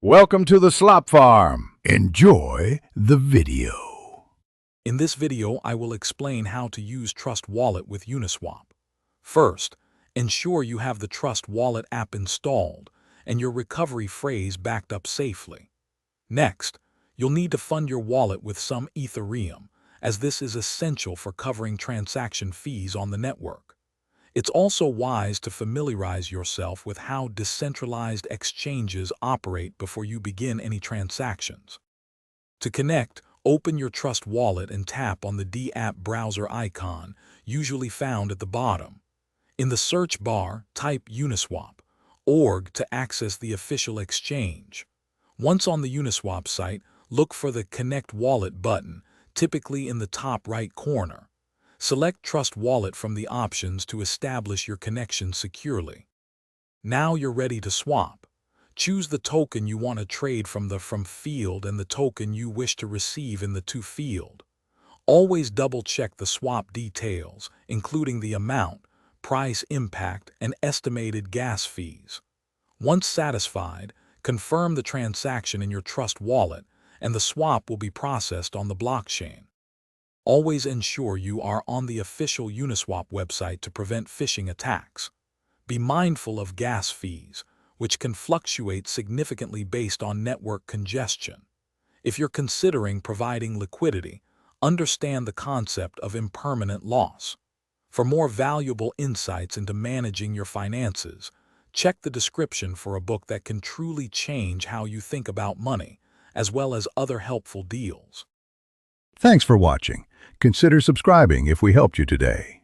Welcome to the Slop Farm. Enjoy the video. In this video, I will explain how to use Trust Wallet with Uniswap. First, ensure you have the Trust Wallet app installed and your recovery phrase backed up safely. Next, you'll need to fund your wallet with some Ethereum, as this is essential for covering transaction fees on the network. It's also wise to familiarize yourself with how decentralized exchanges operate before you begin any transactions. To connect, open your Trust Wallet and tap on the D-App browser icon, usually found at the bottom. In the search bar, type Uniswap.org to access the official exchange. Once on the Uniswap site, look for the Connect Wallet button, typically in the top right corner. Select Trust Wallet from the options to establish your connection securely. Now you're ready to swap. Choose the token you want to trade from the From field and the token you wish to receive in the To field. Always double-check the swap details, including the amount, price impact, and estimated gas fees. Once satisfied, confirm the transaction in your Trust Wallet, and the swap will be processed on the blockchain. Always ensure you are on the official Uniswap website to prevent phishing attacks. Be mindful of gas fees, which can fluctuate significantly based on network congestion. If you're considering providing liquidity, understand the concept of impermanent loss. For more valuable insights into managing your finances, check the description for a book that can truly change how you think about money, as well as other helpful deals. Thanks for watching. Consider subscribing if we helped you today.